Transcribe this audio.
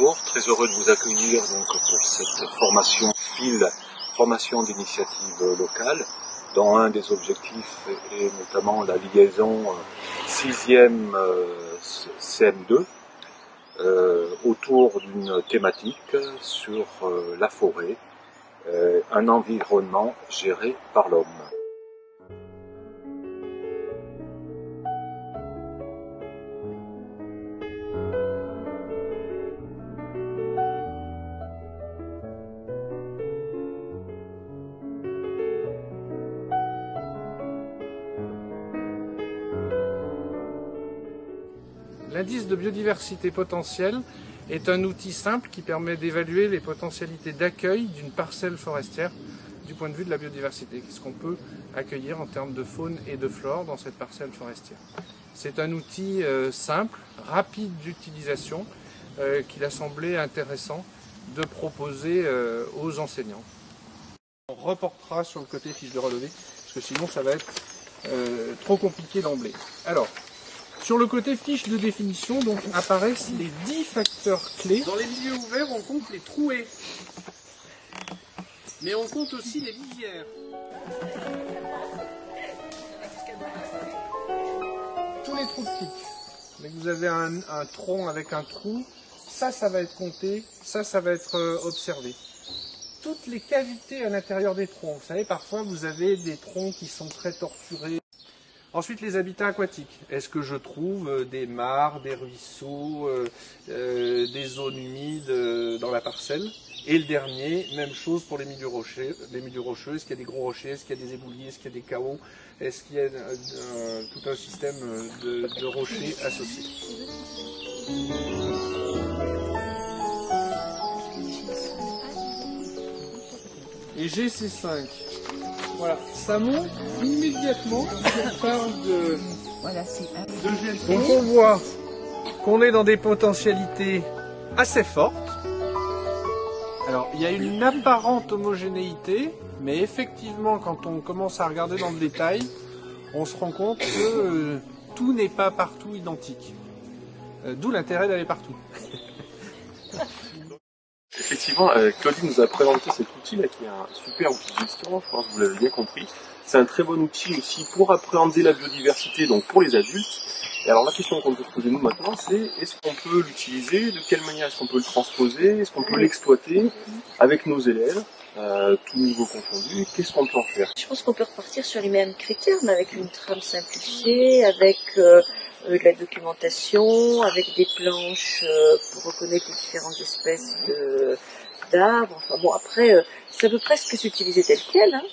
bonjour, très heureux de vous accueillir donc, pour cette formation FIL, formation d'initiative locale, dont un des objectifs est notamment la liaison 6e CM2 autour d'une thématique sur la forêt, un environnement géré par l'homme. L'indice de biodiversité potentielle est un outil simple qui permet d'évaluer les potentialités d'accueil d'une parcelle forestière du point de vue de la biodiversité. Qu'est-ce qu'on peut accueillir en termes de faune et de flore dans cette parcelle forestière? C'est un outil simple, rapide d'utilisation, qu'il a semblé intéressant de proposer aux enseignants. On reportera sur le côté fiche de relevé, parce que sinon ça va être trop compliqué d'emblée. Alors, sur le côté fiche de définition, donc, apparaissent les 10 facteurs clés. Dans les milieux ouverts, on compte les trouées. Mais on compte aussi les lisières. Tous les trous de pique. Donc vous avez un tronc avec un trou, ça va être compté, ça va être observé. Toutes les cavités à l'intérieur des troncs. Vous savez, parfois vous avez des troncs qui sont très torturés. Ensuite, les habitats aquatiques. Est-ce que je trouve des mares, des ruisseaux, des zones humides dans la parcelle? Et le dernier, même chose pour les milieux rocheux. Est-ce qu'il y a des gros rochers? Est-ce qu'il y a des éboulis? Est-ce qu'il y a des chaos? Est-ce qu'il y a tout un système de rochers associés? Et GC5. Voilà, ça monte immédiatement quand on parle de GC. Donc on voit qu'on est dans des potentialités assez fortes. Alors il y a une apparente homogénéité, mais effectivement quand on commence à regarder dans le détail, on se rend compte que tout n'est pas partout identique. D'où l'intérêt d'aller partout. Effectivement, Claudine nous a présenté cet outil-là qui est un super outil de gestion, je pense que vous l'avez bien compris. C'est un très bon outil aussi pour appréhender la biodiversité, donc pour les adultes. Et alors la question qu'on peut se poser nous maintenant, c'est est-ce qu'on peut l'utiliser, de quelle manière est-ce qu'on peut le transposer, est-ce qu'on peut l'exploiter avec nos élèves, tout niveau confondu, qu'est-ce qu'on peut en faire? Je pense qu'on peut repartir sur les mêmes critères, mais avec une trame simplifiée, avec de la documentation, avec des planches pour reconnaître les différentes espèces d'arbres. Enfin bon, après, ça peut presque s'utiliser tel quel, hein.